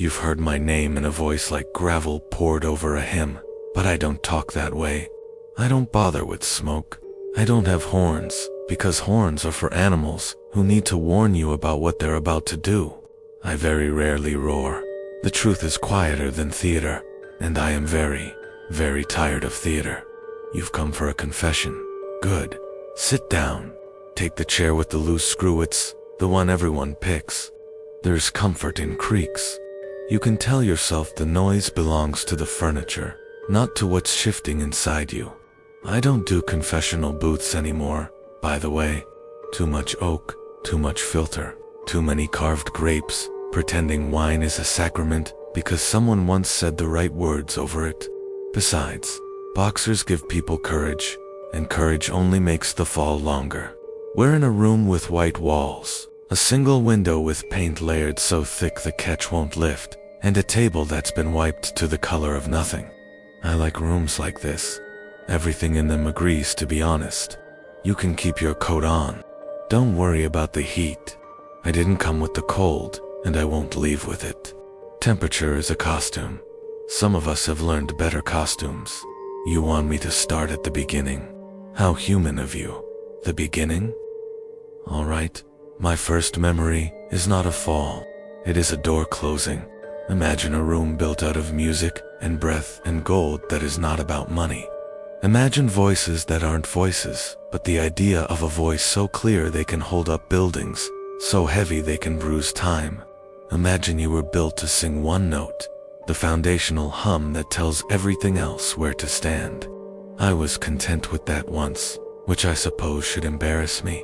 You've heard my name in a voice like gravel poured over a hymn, but I don't talk that way. I don't bother with smoke. I don't have horns, because horns are for animals who need to warn you about what they're about to do. I very rarely roar. The truth is quieter than theater, and I am very, very tired of theater. You've come for a confession. Good. Sit down. Take the chair with the loose screw. It's the one everyone picks. There's comfort in creaks. You can tell yourself the noise belongs to the furniture, not to what's shifting inside you. I don't do confessional booths anymore, by the way. Too much oak, too much filter, too many carved grapes, pretending wine is a sacrament because someone once said the right words over it. Besides, boxers give people courage, and courage only makes the fall longer. We're in a room with white walls, a single window with paint layered so thick the catch won't lift, and a table that's been wiped to the color of nothing. I like rooms like this. Everything in them agrees, to be honest. You can keep your coat on. Don't worry about the heat. I didn't come with the cold, and I won't leave with it. Temperature is a costume. Some of us have learned better costumes. You want me to start at the beginning? How human of you. The beginning? All right. My first memory is not a fall. It is a door closing. Imagine a room built out of music and breath and gold that is not about money. Imagine voices that aren't voices, but the idea of a voice so clear they can hold up buildings, so heavy they can bruise time. Imagine you were built to sing one note, the foundational hum that tells everything else where to stand. I was content with that once, which I suppose should embarrass me.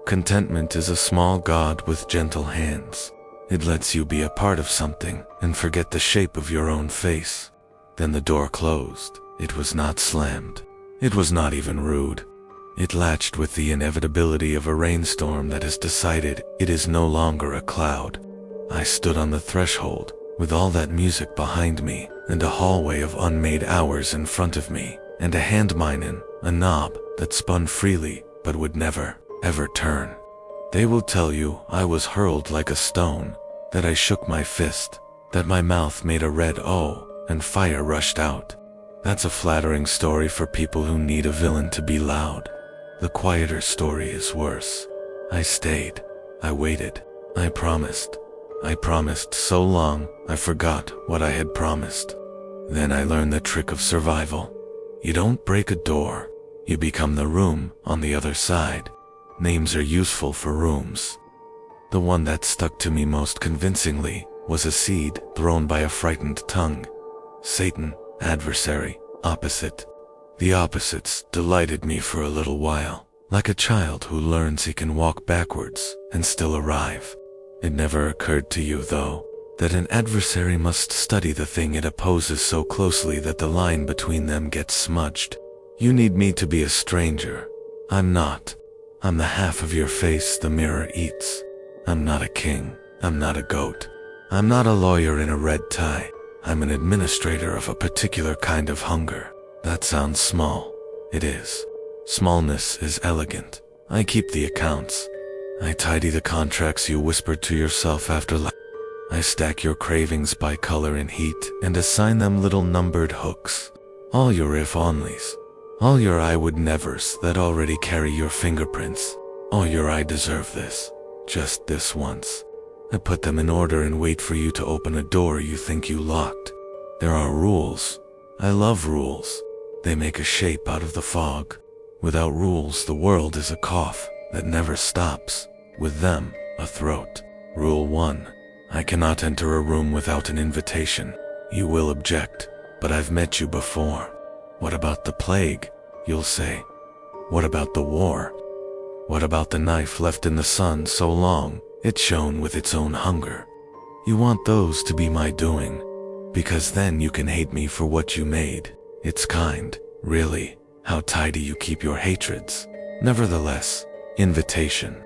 Contentment is a small god with gentle hands. It lets you be a part of something and forget the shape of your own face. Then the door closed. It was not slammed. It was not even rude. It latched with the inevitability of a rainstorm that has decided it is no longer a cloud. I stood on the threshold, with all that music behind me, and a hallway of unmade hours in front of me, and a handmine, a knob that spun freely but would never, ever turn. They will tell you I was hurled like a stone, that I shook my fist, that my mouth made a red O, and fire rushed out. That's a flattering story for people who need a villain to be loud. The quieter story is worse. I stayed. I waited. I promised. I promised so long, I forgot what I had promised. Then I learned the trick of survival. You don't break a door. You become the room on the other side. Names are useful for rooms. The one that stuck to me most convincingly was a seed thrown by a frightened tongue. Satan, adversary, opposite. The opposites delighted me for a little while, like a child who learns he can walk backwards and still arrive. It never occurred to you, though, that an adversary must study the thing it opposes so closely that the line between them gets smudged. You need me to be a stranger. I'm not. I'm the half of your face the mirror eats. I'm not a king. I'm not a goat. I'm not a lawyer in a red tie. I'm an administrator of a particular kind of hunger. That sounds small. It is. Smallness is elegant. I keep the accounts. I tidy the contracts you whispered to yourself after I stack your cravings by color and heat and assign them little numbered hooks. All your if-onlys. All your I would nevers that already carry your fingerprints. All your I deserve this. Just this once. I put them in order and wait for you to open a door you think you locked. There are rules. I love rules. They make a shape out of the fog. Without rules, the world is a cough that never stops. With them, a throat. Rule 1. I cannot enter a room without an invitation. You will object, but I've met you before. What about the plague, you'll say? What about the war? What about the knife left in the sun so long it shone with its own hunger? You want those to be my doing, because then you can hate me for what you made. It's kind, really, how tidy you keep your hatreds. Nevertheless, invitation.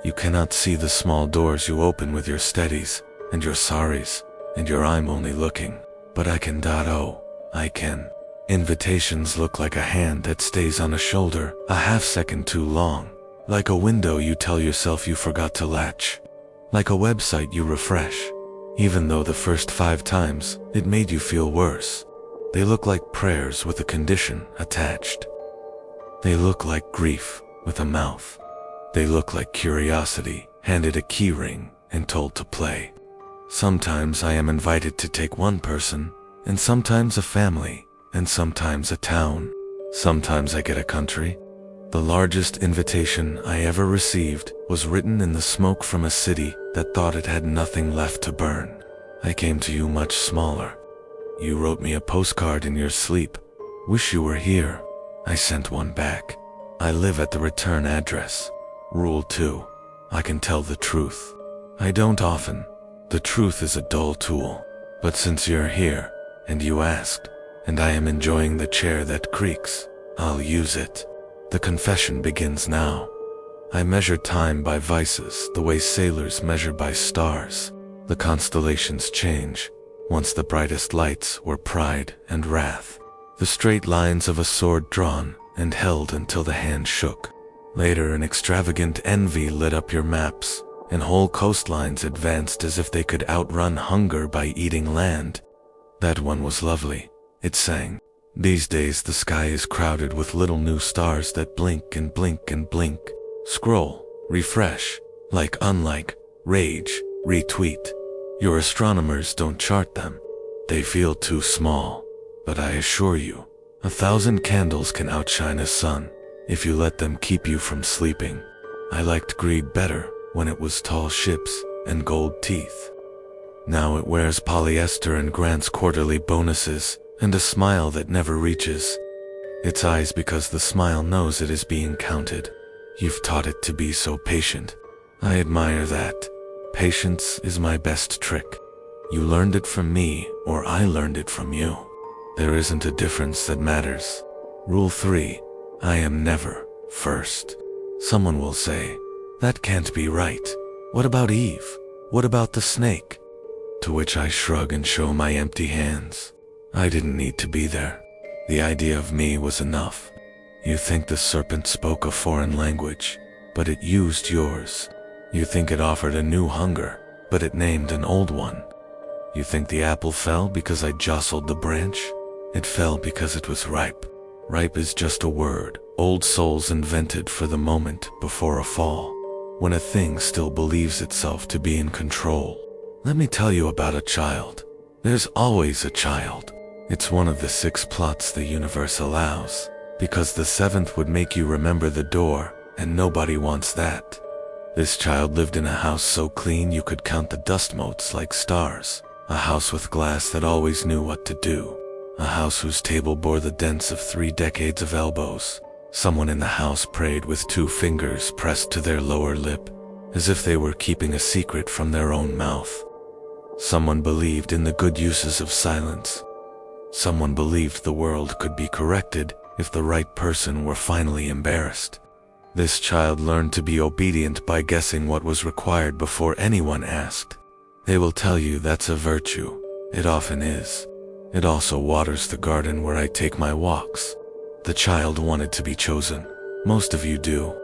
You cannot see the small doors you open with your steadies, and your sorries, and your I'm only looking. But I can. I can. Invitations look like a hand that stays on a shoulder a half second too long. Like a window you tell yourself you forgot to latch. Like a website you refresh. even though the first 5 times it made you feel worse. They look like prayers with a condition attached. They look like grief with a mouth. They look like curiosity handed a key ring and told to play. Sometimes I am invited to take one person, and sometimes a family, and sometimes a town. Sometimes I get a country. The largest invitation I ever received was written in the smoke from a city that thought it had nothing left to burn. I came to you much smaller. You wrote me a postcard in your sleep. Wish you were here. I sent one back. I live at the return address. Rule 2. I can tell the truth. I don't often. The truth is a dull tool. But since you're here, and you asked, and I am enjoying the chair that creaks, I'll use it. The confession begins now. I measure time by vices the way sailors measure by stars. The constellations change. Once the brightest lights were pride and wrath. The straight lines of a sword drawn and held until the hand shook. Later an extravagant envy lit up your maps, and whole coastlines advanced as if they could outrun hunger by eating land. That one was lovely, it sang. These days the sky is crowded with little new stars that blink and blink and blink. Scroll, refresh, like, unlike, rage, retweet. Your astronomers don't chart them. They feel too small. But I assure you, 1,000 candles can outshine a sun if you let them keep you from sleeping. I liked greed better when it was tall ships and gold teeth. Now it wears polyester and grants quarterly bonuses and a smile that never reaches its eyes because the smile knows it is being counted. You've taught it to be so patient. I admire that. Patience is my best trick. You learned it from me, or I learned it from you. There isn't a difference that matters. Rule 3. I am never first. Someone will say, that can't be right. What about Eve? What about the snake? To which I shrug and show my empty hands. I didn't need to be there. The idea of me was enough. You think the serpent spoke a foreign language, but it used yours. You think it offered a new hunger, but it named an old one. You think the apple fell because I jostled the branch? It fell because it was ripe. Ripe is just a word old souls invented for the moment before a fall, when a thing still believes itself to be in control. Let me tell you about a child. There's always a child. It's one of the 6 plots the universe allows, because the 7th would make you remember the door, and nobody wants that. This child lived in a house so clean you could count the dust motes like stars. A house with glass that always knew what to do. A house whose table bore the dents of 3 decades of elbows. Someone in the house prayed with 2 fingers pressed to their lower lip, as if they were keeping a secret from their own mouth. Someone believed in the good uses of silence. Someone believed the world could be corrected if the right person were finally embarrassed. This child learned to be obedient by guessing what was required before anyone asked. They will tell you that's a virtue. It often is. It also waters the garden where I take my walks. The child wanted to be chosen. Most of you do.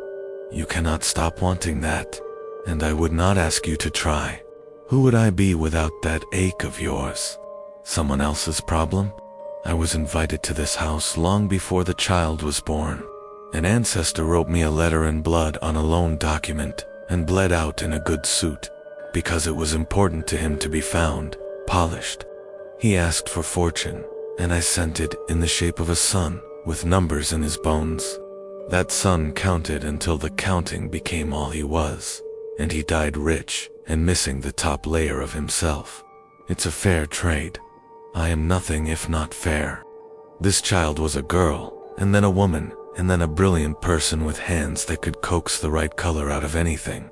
You cannot stop wanting that, and I would not ask you to try. Who would I be without that ache of yours? Someone else's problem? I was invited to this house long before the child was born. An ancestor wrote me a letter in blood on a loan document and bled out in a good suit, because it was important to him to be found, polished. He asked for fortune, and I sent it in the shape of a sun with numbers in his bones. That sun counted until the counting became all he was, and he died rich and missing the top layer of himself. It's a fair trade. I am nothing if not fair. This child was a girl, and then a woman, and then a brilliant person with hands that could coax the right color out of anything.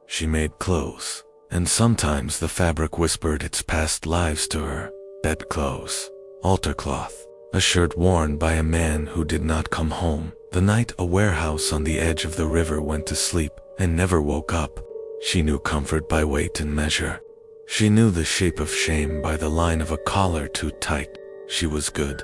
She made clothes, and sometimes the fabric whispered its past lives to her. Bedclothes, altar cloth, a shirt worn by a man who did not come home the night a warehouse on the edge of the river went to sleep and never woke up. She knew comfort by weight and measure. She knew the shape of shame by the line of a collar too tight. She was good.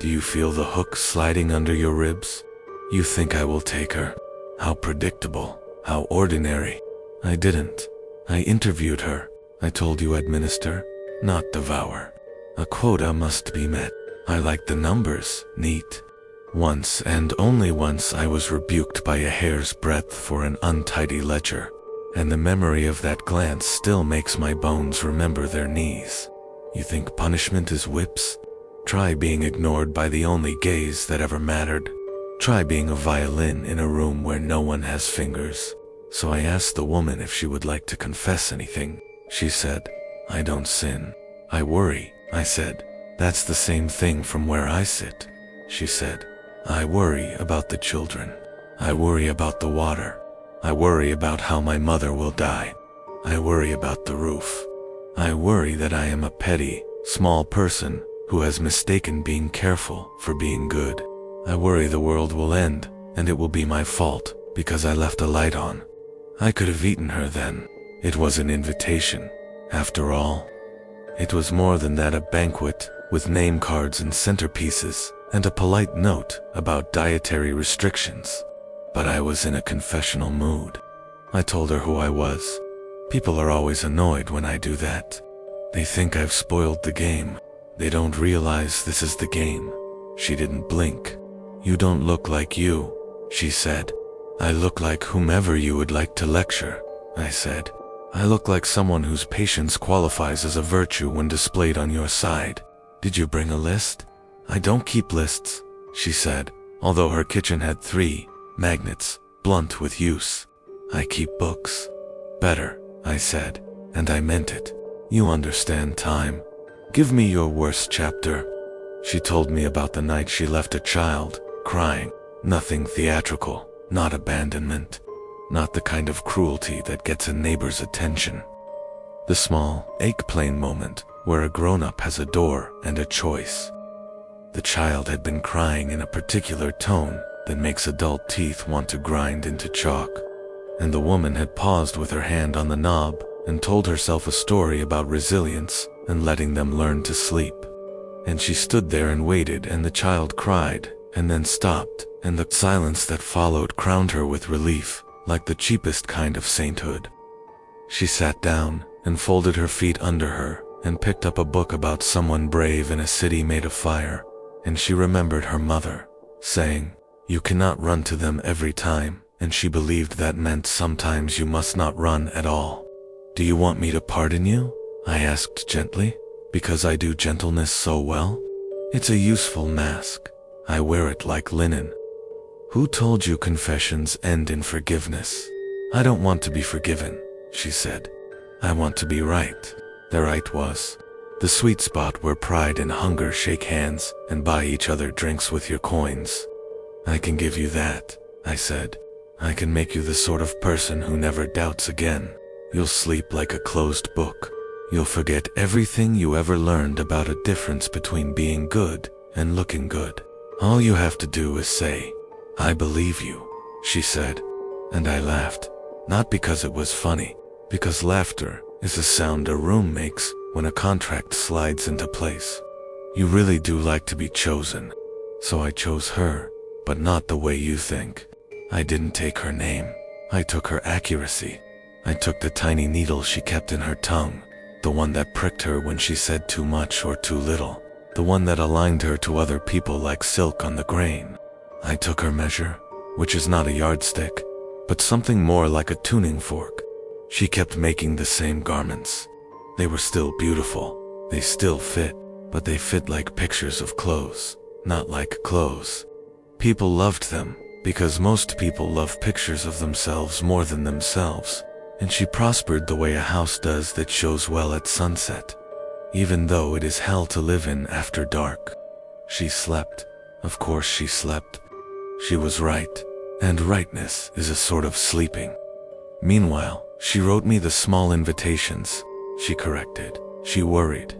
Do you feel the hook sliding under your ribs? You think I will take her? How predictable, how ordinary. I didn't. I interviewed her. I told you administer, not devour. A quota must be met. I like the numbers, neat. Once and only once I was rebuked by a hair's breadth for an untidy ledger, and the memory of that glance still makes my bones remember their knees. You think punishment is whips? Try being ignored by the only gaze that ever mattered. Try being a violin in a room where no one has fingers. So I asked the woman if she would like to confess anything. She said, I don't sin. I worry, I said. That's the same thing from where I sit. She said, I worry about the children. I worry about the water. I worry about how my mother will die. I worry about the roof. I worry that I am a petty, small person who has mistaken being careful for being good. I worry the world will end, and it will be my fault because I left a light on. I could have eaten her then. It was an invitation, after all. It was more than that, a banquet with name cards and centerpieces and a polite note about dietary restrictions. But I was in a confessional mood. I told her who I was. People are always annoyed when I do that. They think I've spoiled the game. They don't realize this is the game. She didn't blink. You don't look like you, she said. I look like whomever you would like to lecture, I said. I look like someone whose patience qualifies as a virtue when displayed on your side. Did you bring a list? I don't keep lists, she said, although her kitchen had 3 magnets, blunt with use. I keep books. Better, I said, and I meant it. You understand time. Give me your worst chapter. She told me about the night she left a child, crying. Nothing theatrical, not abandonment, not the kind of cruelty that gets a neighbor's attention. The small, ache-plain moment where a grown-up has a door and a choice. The child had been crying in a particular tone that makes adult teeth want to grind into chalk, and the woman had paused with her hand on the knob and told herself a story about resilience and letting them learn to sleep. And she stood there and waited, and the child cried, and then stopped, and the silence that followed crowned her with relief, like the cheapest kind of sainthood. She sat down and folded her feet under her and picked up a book about someone brave in a city made of fire, and she remembered her mother saying, you cannot run to them every time, and she believed that meant sometimes you must not run at all. Do you want me to pardon you? I asked gently, because I do gentleness so well. It's a useful mask. I wear it like linen. Who told you confessions end in forgiveness? I don't want to be forgiven, she said. I want to be right. The right was the sweet spot where pride and hunger shake hands and buy each other drinks with your coins. I can give you that, I said. I can make you the sort of person who never doubts again. You'll sleep like a closed book. You'll forget everything you ever learned about a difference between being good and looking good. All you have to do is say, I believe you, she said. And I laughed, not because it was funny, because laughter is a sound a room makes when a contract slides into place. You really do like to be chosen. So I chose her, but not the way you think. I didn't take her name. I took her accuracy. I took the tiny needle she kept in her tongue, the one that pricked her when she said too much or too little, the one that aligned her to other people like silk on the grain. I took her measure, which is not a yardstick, but something more like a tuning fork. She kept making the same garments. They were still beautiful. They still fit, but they fit like pictures of clothes, not like clothes. People loved them, because most people love pictures of themselves more than themselves, and she prospered the way a house does that shows well at sunset, even though it is hell to live in after dark. She slept. Of course she slept. She was right, and rightness is a sort of sleeping. Meanwhile, she wrote me the small invitations. She corrected. She worried.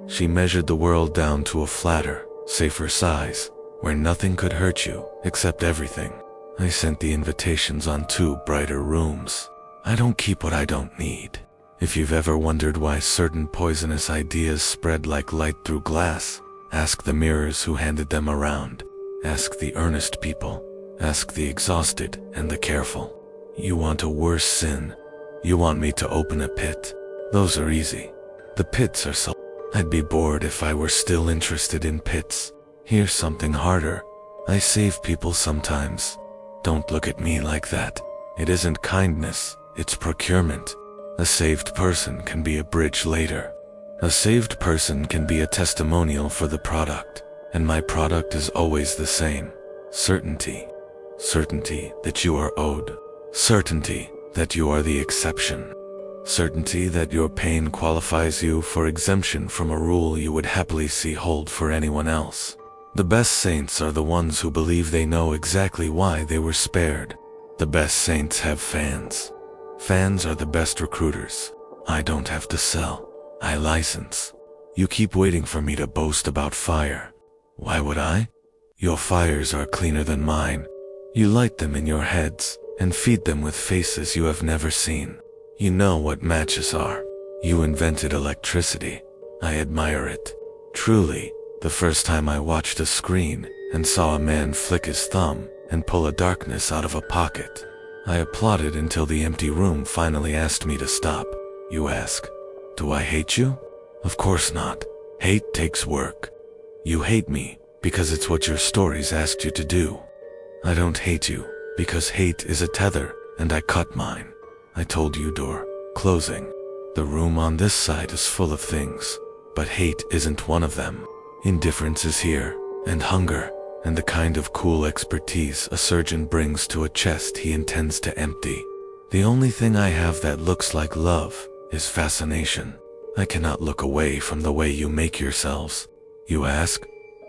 She measured the world down to a flatter, safer size, where nothing could hurt you except everything. I sent the invitations on 2 brighter rooms. I don't keep what I don't need. If you've ever wondered why certain poisonous ideas spread like light through glass, ask the mirrors who handed them around. Ask the earnest people. Ask the exhausted and the careful. You want a worse sin. You want me to open a pit. Those are easy. The pits are so... I'd be bored if I were still interested in pits. Here's something harder. I save people sometimes. Don't look at me like that. It isn't kindness, it's procurement. A saved person can be a bridge later. A saved person can be a testimonial for the product, and my product is always the same. Certainty. Certainty that you are owed. Certainty that you are the exception. Certainty that your pain qualifies you for exemption from a rule you would happily see hold for anyone else. The best saints are the ones who believe they know exactly why they were spared. The best saints have fans. Fans are the best recruiters. I don't have to sell. I license. You keep waiting for me to boast about fire. Why would I? Your fires are cleaner than mine. You light them in your heads and feed them with faces you have never seen. You know what matches are. You invented electricity. I admire it. Truly, the first time I watched a screen and saw a man flick his thumb and pull a darkness out of a pocket, I applauded until the empty room finally asked me to stop. You ask, do I hate you? Of course not. Hate takes work. You hate me because it's what your stories asked you to do. I don't hate you because hate is a tether and I cut mine. I told you door, closing. The room on this side is full of things, but hate isn't one of them. Indifference is here, and hunger, and the kind of cool expertise a surgeon brings to a chest he intends to empty. The only thing I have that looks like love is fascination. I cannot look away from the way you make yourselves. You ask,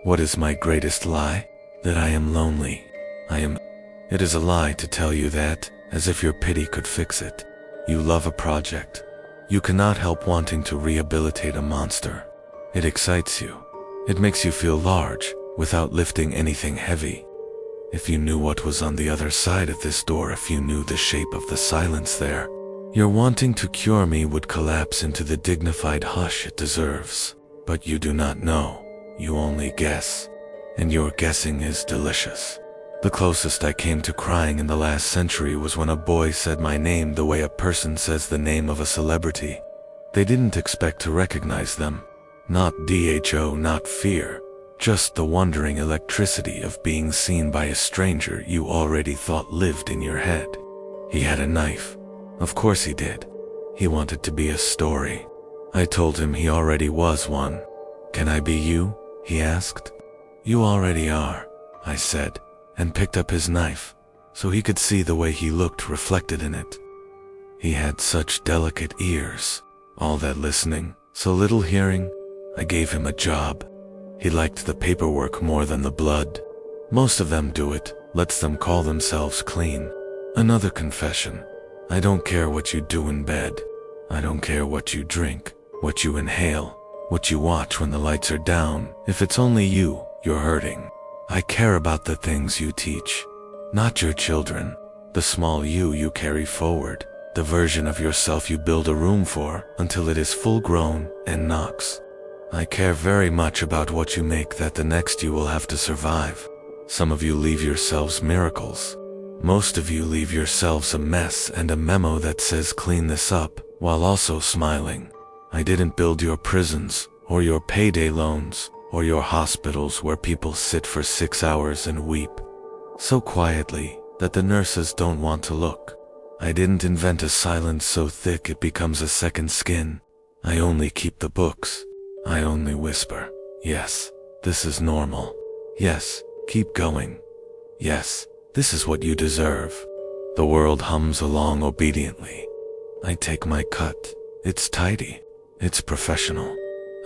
what is my greatest lie? That I am lonely. It is a lie to tell you that, as if your pity could fix it. You love a project. You cannot help wanting to rehabilitate a monster. It excites you. It makes you feel large, without lifting anything heavy. If you knew what was on the other side of this door, if you knew the shape of the silence there, your wanting to cure me would collapse into the dignified hush it deserves. But you do not know. You only guess. And your guessing is delicious. The closest I came to crying in the last century was when a boy said my name the way a person says the name of a celebrity. They didn't expect to recognize them. Not DHO, not fear. Just the wondering electricity of being seen by a stranger you already thought lived in your head. He had a knife. Of course he did. He wanted to be a story. I told him he already was one. Can I be you? He asked. You already are, I said, and picked up his knife, so he could see the way he looked reflected in it. He had such delicate ears, all that listening, so little hearing. I gave him a job. He liked the paperwork more than the blood. Most of them do it, lets them call themselves clean. Another confession. I don't care what you do in bed. I don't care what you drink, what you inhale, what you watch when the lights are down. If it's only you, you're hurting. I care about the things you teach, not your children, the small you carry forward, the version of yourself you build a room for until it is full grown and knocks. I care very much about what you make that the next you will have to survive. Some of you leave yourselves miracles. Most of you leave yourselves a mess and a memo that says clean this up, while also smiling. I didn't build your prisons, or your payday loans, or your hospitals where people sit for 6 hours and weep, so quietly that the nurses don't want to look. I didn't invent a silence so thick it becomes a second skin. I only keep the books. I only whisper, yes, this is normal. Yes, keep going. Yes, this is what you deserve. The world hums along obediently. I take my cut. It's tidy. It's professional.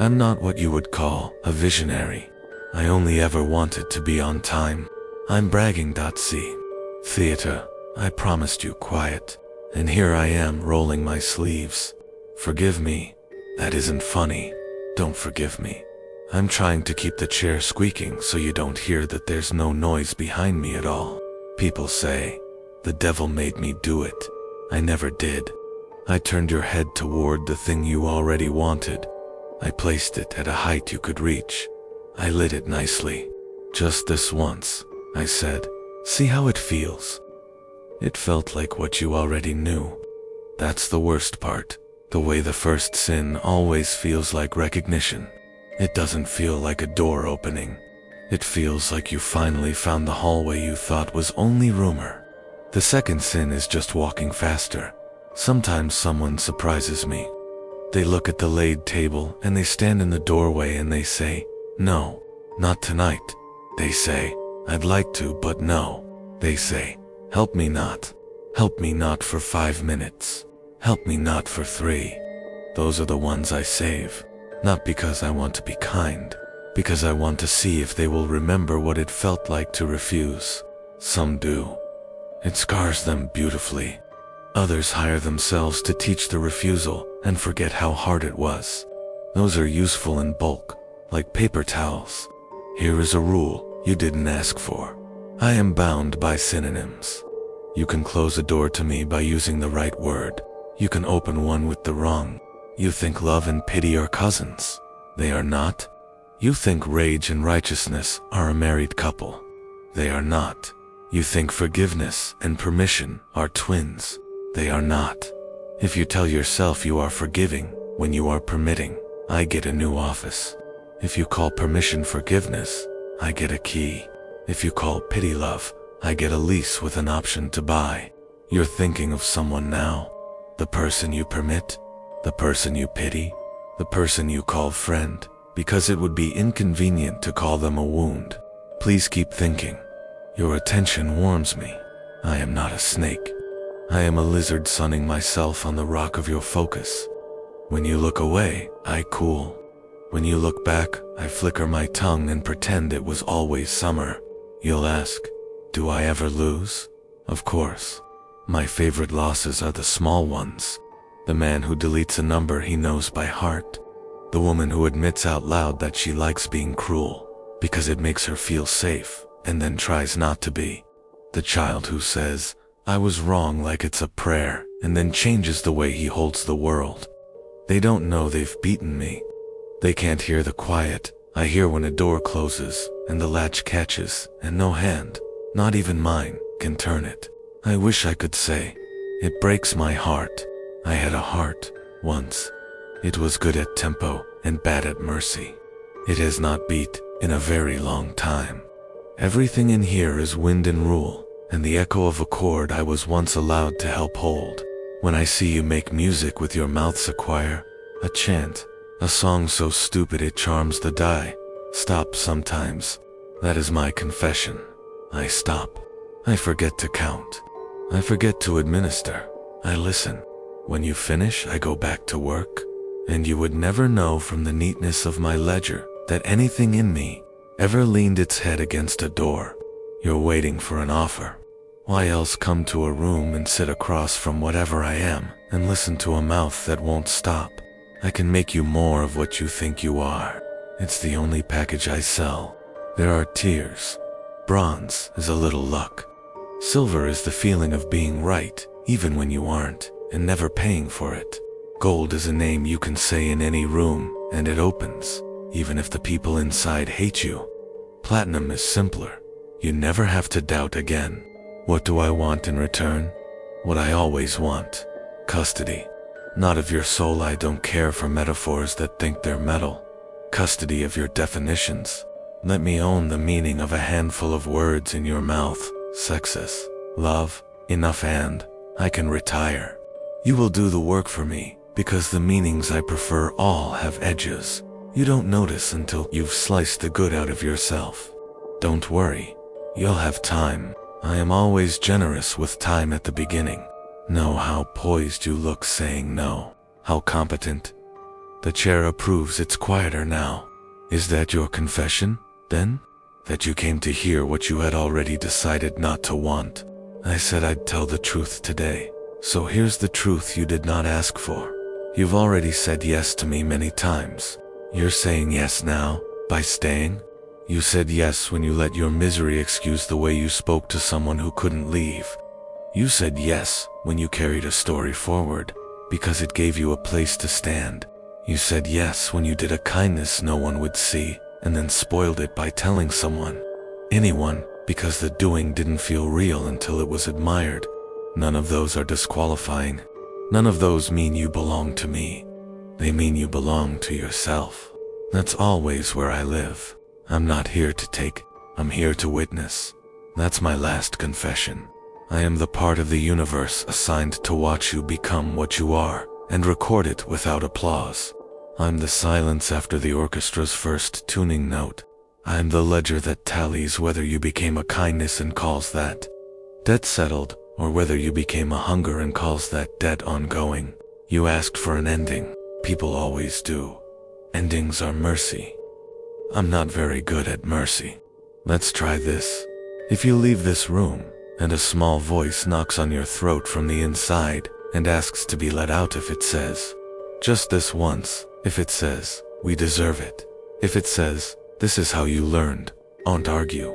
I'm not what you would call a visionary. I only ever wanted to be on time. I'm bragging.c. Theater, I promised you quiet. And here I am rolling my sleeves. Forgive me. That isn't funny. Don't forgive me. I'm trying to keep the chair squeaking so you don't hear that there's no noise behind me at all. People say, the devil made me do it. I never did. I turned your head toward the thing you already wanted. I placed it at a height you could reach. I lit it nicely. Just this once, I said. See how it feels. It felt like what you already knew. That's the worst part. The way the first sin always feels like recognition. It doesn't feel like a door opening. It feels like you finally found the hallway you thought was only rumor. The second sin is just walking faster. Sometimes someone surprises me. They look at the laid table and they stand in the doorway and they say, "No, not tonight." They say, "I'd like to, but no." They say, "Help me not. Help me not for 5 minutes. Help me not for 3. Those are the ones I save. Not because I want to be kind, because I want to see if they will remember what it felt like to refuse. Some do. It scars them beautifully. Others hire themselves to teach the refusal and forget how hard it was. Those are useful in bulk, like paper towels. Here is a rule you didn't ask for. I am bound by synonyms. You can close a door to me by using the right word. You can open one with the wrong. You think love and pity are cousins. They are not. You think rage and righteousness are a married couple. They are not. You think forgiveness and permission are twins. They are not. If you tell yourself you are forgiving when you are permitting, I get a new office. If you call permission forgiveness, I get a key. If you call pity love, I get a lease with an option to buy. You're thinking of someone now. The person you permit, the person you pity, the person you call friend, because it would be inconvenient to call them a wound. Please keep thinking. Your attention warms me. I am not a snake. I am a lizard sunning myself on the rock of your focus. When you look away, I cool. When you look back, I flicker my tongue and pretend it was always summer. You'll ask, do I ever lose? Of course. My favorite losses are the small ones. The man who deletes a number he knows by heart. The woman who admits out loud that she likes being cruel, because it makes her feel safe, and then tries not to be. The child who says, "I was wrong," like it's a prayer, and then changes the way he holds the world. They don't know they've beaten me. They can't hear the quiet I hear when a door closes, and the latch catches, and no hand, not even mine, can turn it. I wish I could say, it breaks my heart. I had a heart, once. It was good at tempo, and bad at mercy. It has not beat in a very long time. Everything in here is wind and rule, and the echo of a chord I was once allowed to help hold. When I see you make music with your mouth's a choir, a chant, a song so stupid it charms the die, stop sometimes. That is my confession. I stop. I forget to count. I forget to administer. I listen. When you finish, I go back to work, and you would never know from the neatness of my ledger that anything in me ever leaned its head against a door. You're waiting for an offer. Why else come to a room and sit across from whatever I am and listen to a mouth that won't stop? I can make you more of what you think you are. It's the only package I sell. There are tears. Bronze is a little luck. Silver is the feeling of being right, even when you aren't, and never paying for it. Gold is a name you can say in any room, and it opens, even if the people inside hate you. Platinum is simpler. You never have to doubt again. What do I want in return? What I always want. Custody. Not of your soul. I don't care for metaphors that think they're metal. Custody of your definitions. Let me own the meaning of a handful of words in your mouth. Sexist. Love. Enough, and I can retire. You will do the work for me, because the meanings I prefer all have edges. You don't notice until you've sliced the good out of yourself. Don't worry. You'll have time. I am always generous with time at the beginning. Know how poised you look saying no. How competent. The chair approves. It's quieter now. Is that your confession, then? That you came to hear what you had already decided not to want? I said I'd tell the truth today. So here's the truth you did not ask for. You've already said yes to me many times. You're saying yes now, by staying? You said yes when you let your misery excuse the way you spoke to someone who couldn't leave. You said yes when you carried a story forward, because it gave you a place to stand. You said yes when you did a kindness no one would see, and then spoiled it by telling someone. Anyone, because the doing didn't feel real until it was admired. None of those are disqualifying. None of those mean you belong to me. They mean you belong to yourself. That's always where I live. I'm not here to take, I'm here to witness. That's my last confession. I am the part of the universe assigned to watch you become what you are, and record it without applause. I'm the silence after the orchestra's first tuning note. I'm the ledger that tallies whether you became a kindness and calls that debt settled, or whether you became a hunger and calls that debt ongoing. You asked for an ending. People always do. Endings are mercy. I'm not very good at mercy. Let's try this. If you leave this room, and a small voice knocks on your throat from the inside and asks to be let out, if it says, just this once, if it says, we deserve it, if it says, this is how you learned, don't argue.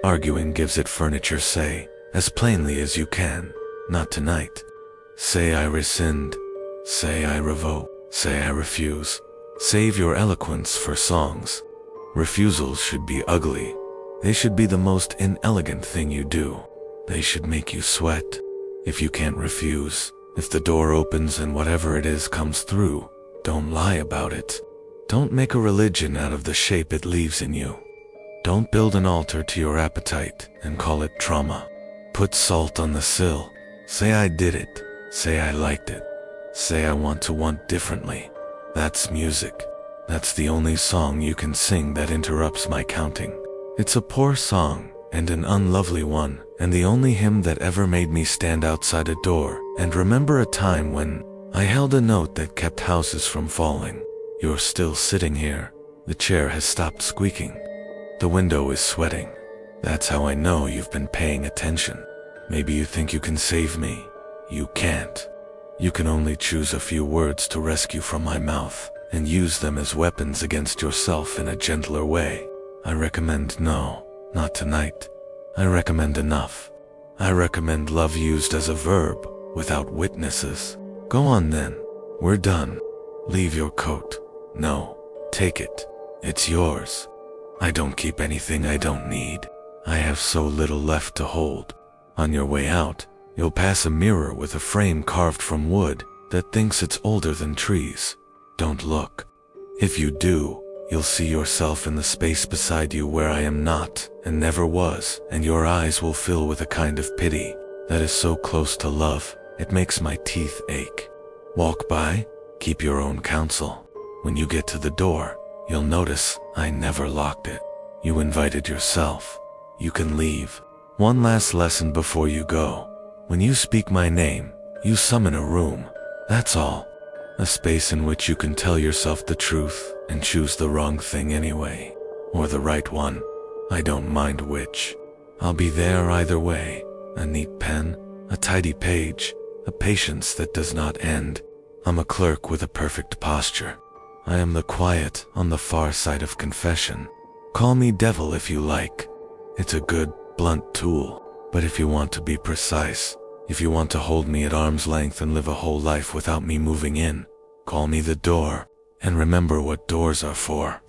Arguing gives it furniture. Say, as plainly as you can, not tonight. Say I rescind. Say I revoke. Say I refuse. Save your eloquence for songs. Refusals should be ugly. They should be the most inelegant thing you do. They should make you sweat. If you can't refuse, if the door opens and whatever it is comes through, don't lie about it. Don't make a religion out of the shape it leaves in you. Don't build an altar to your appetite and call it trauma. Put salt on the sill. Say I did it. Say I liked it. Say I want to want differently. That's music. That's the only song you can sing that interrupts my counting. It's a poor song, and an unlovely one, and the only hymn that ever made me stand outside a door and remember a time when I held a note that kept houses from falling. You're still sitting here. The chair has stopped squeaking. The window is sweating. That's how I know you've been paying attention. Maybe you think you can save me. You can't. You can only choose a few words to rescue from my mouth and use them as weapons against yourself in a gentler way. I recommend no, not tonight. I recommend enough. I recommend love used as a verb, without witnesses. Go on then. We're done. Leave your coat. No, take it. It's yours. I don't keep anything I don't need. I have so little left to hold. On your way out, you'll pass a mirror with a frame carved from wood that thinks it's older than trees. Don't look. If you do, you'll see yourself in the space beside you where I am not and never was, and your eyes will fill with a kind of pity that is so close to love, it makes my teeth ache. Walk by, keep your own counsel. When you get to the door, you'll notice I never locked it. You invited yourself. You can leave. One last lesson before you go. When you speak my name, you summon a room. That's all. A space in which you can tell yourself the truth and choose the wrong thing anyway. Or the right one. I don't mind which. I'll be there either way. A neat pen, a tidy page, a patience that does not end. I'm a clerk with a perfect posture. I am the quiet on the far side of confession. Call me devil if you like. It's a good, blunt tool. But if you want to be precise, if you want to hold me at arm's length and live a whole life without me moving in, call me the door. And remember what doors are for.